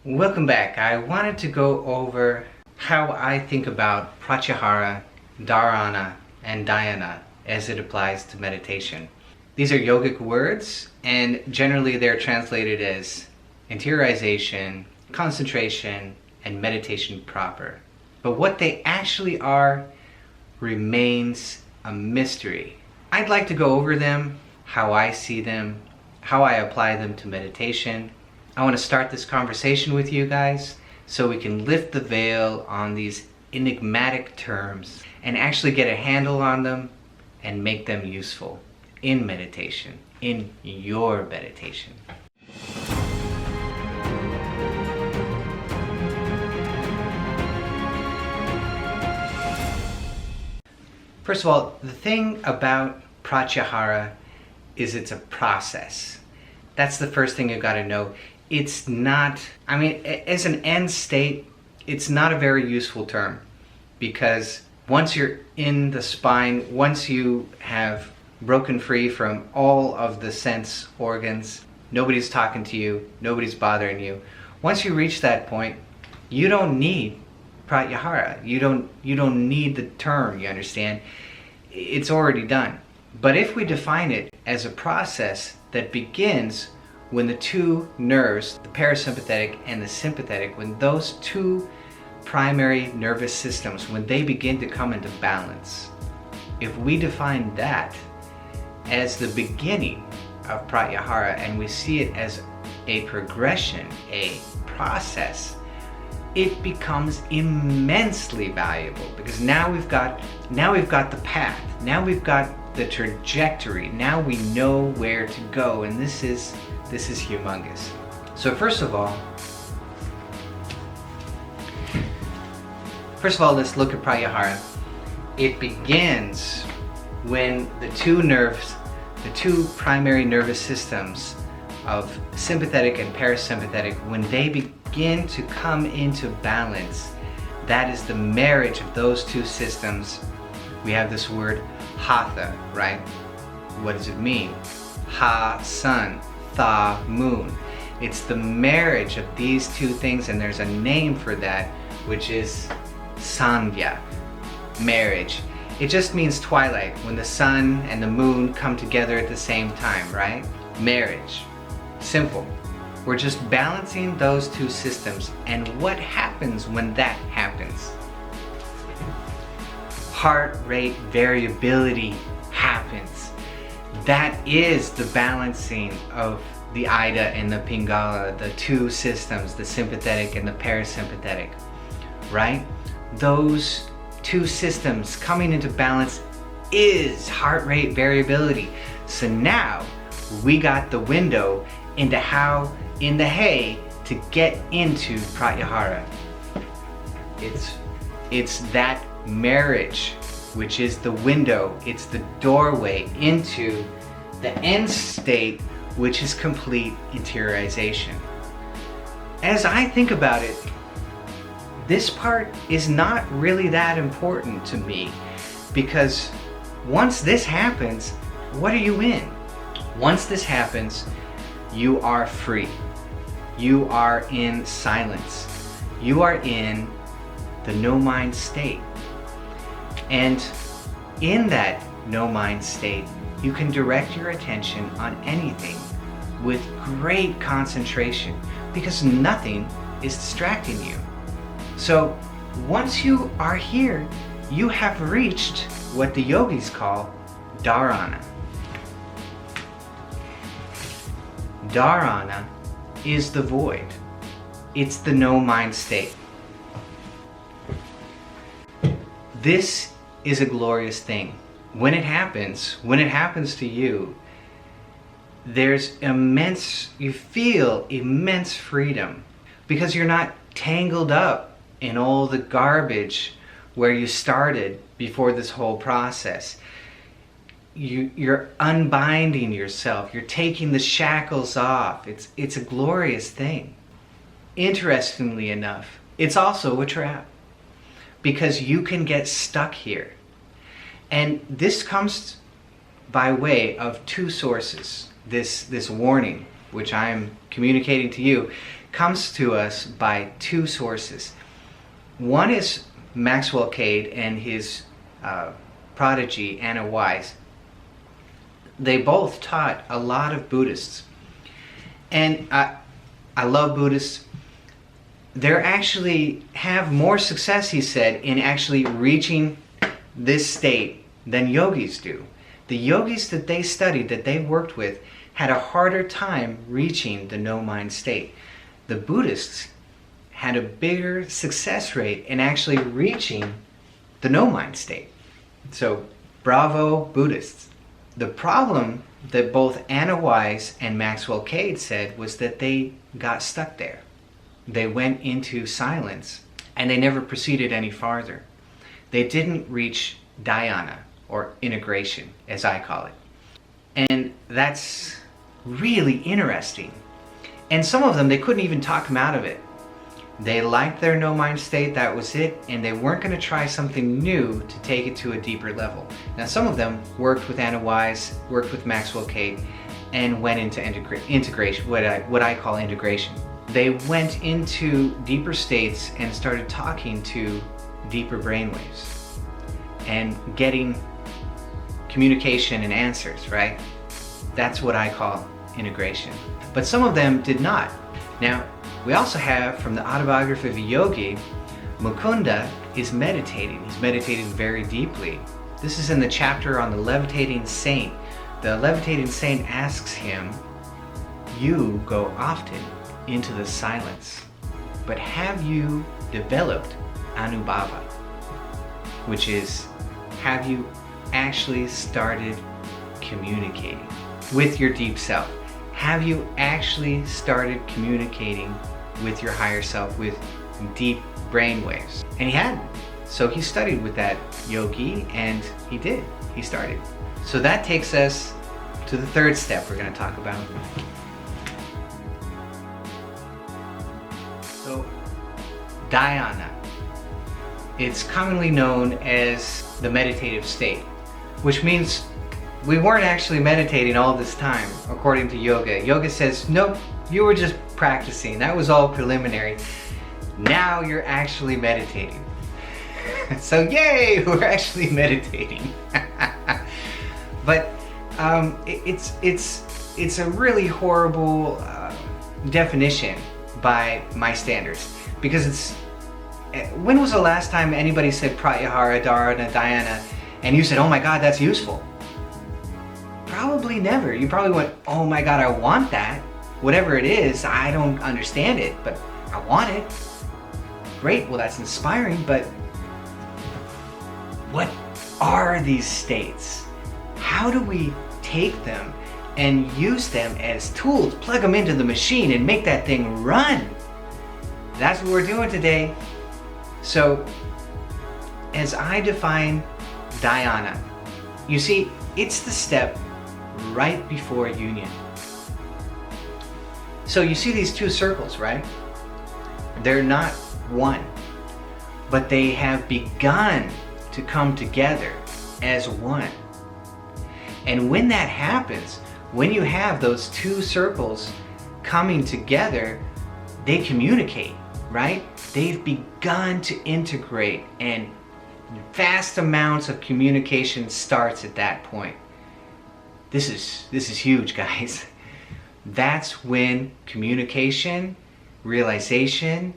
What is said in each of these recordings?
Welcome back. I wanted to go over how I think about Pratyahara, Dharana, and Dhyana as it applies to meditation. These are yogic words, and generally they're translated as interiorization, concentration, and meditation proper. But what they actually are remains a mystery. I'd like to go over them, how I see them, how I apply them to meditation. I want to start this conversation with you guys so we can lift the veil on these enigmatic terms and actually get a handle on them and make them useful in meditation, in your meditation. First of all, the thing about Pratyahara is it's a process. That's the first thing you've got to know. It's not, as an end state, it's not a very useful term, because once you're in the spine, once you have broken free from all of the sense organs, nobody's talking to you, nobody's bothering you. Once you reach that point, you don't need Pratyahara. You don't need the term, you understand? It's already done. But if we define it as a process that begins when the two nerves, the parasympathetic and the sympathetic, when those two primary nervous systems, when they begin to come into balance, if we define that as the beginning of Pratyahara and we see it as a progression, a process, it becomes immensely valuable, because now we've got the path, now we've got the trajectory, now we know where to go, and this is humongous. So first of all, let's look at Pratyahara. It begins when the two nerves, the two primary nervous systems of sympathetic and parasympathetic, when they begin to come into balance. That is the marriage of those two systems. We have this word hatha, right? What does it mean? Ha, sun, tha, moon. It's the marriage of these two things, and there's a name for that, which is sandhya, marriage. It just means twilight, when the sun and the moon come together at the same time, right? Marriage. Simple. We're just balancing those two systems, and what happens when that happens? Heart rate variability happens. That is the balancing of the Ida and the Pingala, the two systems, the sympathetic and the parasympathetic, right? Those two systems coming into balance is heart rate variability. So now we got the window into how in the hay to get into Pratyahara. It's that marriage, which is the window, it's the doorway into the end state, which is complete interiorization. As I think about it, this part is not really that important to me, because once this happens, what are you in? Once this happens, you are free. You are in silence. You are in the no-mind state. And in that no-mind state, you can direct your attention on anything with great concentration, because nothing is distracting you. So once you are here, you have reached what the yogis call dharana. Dharana is the void. It's the no-mind state. This is a glorious thing. When it happens to you, you feel immense freedom, because you're not tangled up in all the garbage where you started before this whole process. You're unbinding yourself. You're taking the shackles off. It's a glorious thing. Interestingly enough, it's also a trap, because you can get stuck here. And this comes by way of two sources. This warning, which I'm communicating to you, comes to us by two sources. One is Maxwell Cade and his prodigy, Anna Wise. They both taught a lot of Buddhists. And I love Buddhists. They're actually have more success, he said, in actually reaching this state than yogis do. The yogis that they studied, that they worked with, had a harder time reaching the no-mind state. The Buddhists had a bigger success rate in actually reaching the no-mind state. So, bravo, Buddhists. The problem that both Anna Wise and Maxwell Cade said was that they got stuck there. They went into silence and they never proceeded any farther. They didn't reach dhyana, or integration, as I call it. And that's really interesting. And some of them, they couldn't even talk them out of it. They liked their no-mind state, that was it, and they weren't going to try something new to take it to a deeper level. Now, some of them worked with Anna Wise, worked with Maxwell Cade, and went into integration, what I call integration. They went into deeper states and started talking to deeper brainwaves and getting communication and answers, right? That's what I call integration. But some of them did not. Now, we also have from the autobiography of a yogi, Mukunda is meditating. He's meditating very deeply. This is in the chapter on the levitating saint. The levitating saint asks him, "You go often into the silence, but have you developed anubhava?" Which is, have you actually started communicating with your deep self? Have you actually started communicating with your higher self, with deep brain waves? And he hadn't. So he studied with that yogi, and he did. He started. So that takes us to the third step we're going to talk about. So, dhyana. It's commonly known as the meditative state, which means we weren't actually meditating all this time, according to yoga. Yoga says, nope, you were just practicing. That was all preliminary. Now you're actually meditating. So yay, we're actually meditating. But it's a really horrible definition by my standards, because it's, when was the last time anybody said Pratyahara, Dharana, Dhyana, and you said, oh my God, that's useful? Probably never. You probably went, oh my God, I want that. Whatever it is, I don't understand it, but I want it. Great, well that's inspiring, but what are these states? How do we take them and use them as tools, plug them into the machine and make that thing run? That's what we're doing today. So, as I define dhyana, you see, it's the step right before union. So you see these two circles, right? They're not one, but they have begun to come together as one. And when that happens, when you have those two circles coming together, they communicate, right? They've begun to integrate, and vast amounts of communication starts at that point. This is huge, guys. That's when communication, realization,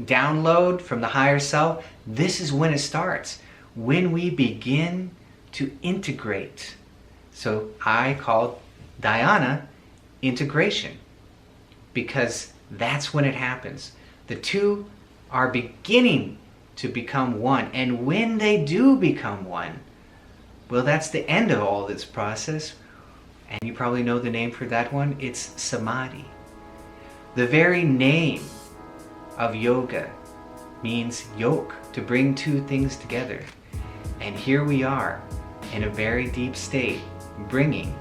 download from the higher self, this is when it starts. When we begin to integrate. So I call dhyana integration, because that's when it happens. The two are beginning to become one, and when they do become one, well, that's the end of all this process, and you probably know the name for that one. It's samadhi. The very name of yoga means yoke, to bring two things together. And here we are in a very deep state, bringing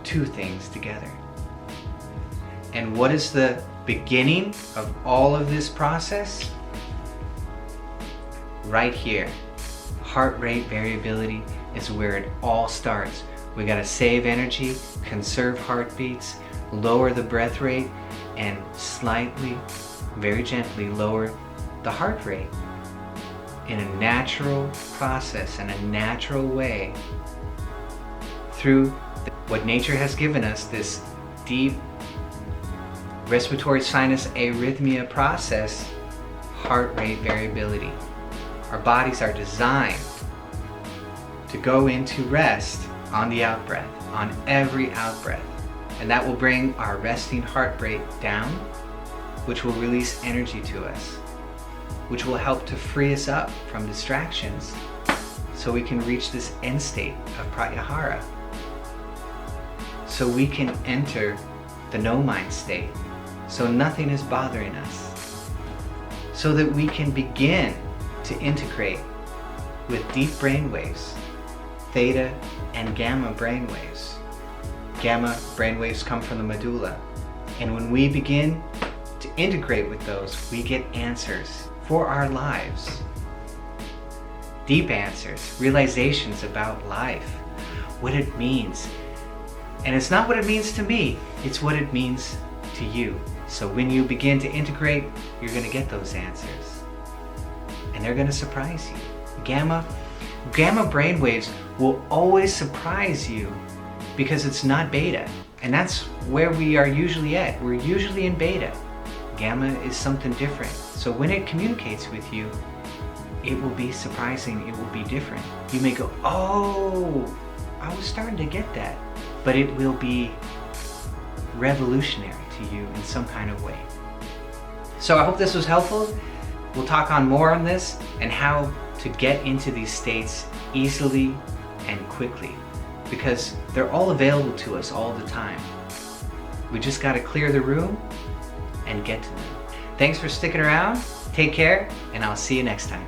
two things together. And what is the beginning of all of this process? Right here. Heart rate variability is where it all starts. We gotta save energy, conserve heartbeats, lower the breath rate, and slightly, very gently lower the heart rate in a natural process, in a natural way, through what nature has given us, this deep respiratory sinus arrhythmia process, heart rate variability. Our bodies are designed to go into rest on the out-breath, on every out-breath. And that will bring our resting heart rate down, which will release energy to us, which will help to free us up from distractions so we can reach this end state of Pratyahara. So we can enter the no-mind state, so nothing is bothering us, so that we can begin to integrate with deep brain waves, theta and gamma brain waves. Gamma brain waves come from the medulla, and when we begin to integrate with those, we get answers for our lives. Deep answers, realizations about life, what it means. And it's not what it means to me, it's what it means to you. So when you begin to integrate, you're going to get those answers. And they're going to surprise you. Gamma brainwaves will always surprise you because it's not beta. And that's where we are usually at. We're usually in beta. Gamma is something different. So when it communicates with you, it will be surprising, it will be different. You may go, oh, I was starting to get that. But it will be revolutionary to you in some kind of way. So I hope this was helpful. We'll talk on more on this and how to get into these states easily and quickly, because they're all available to us all the time. We just got to clear the room and get to them. Thanks for sticking around. Take care, and I'll see you next time.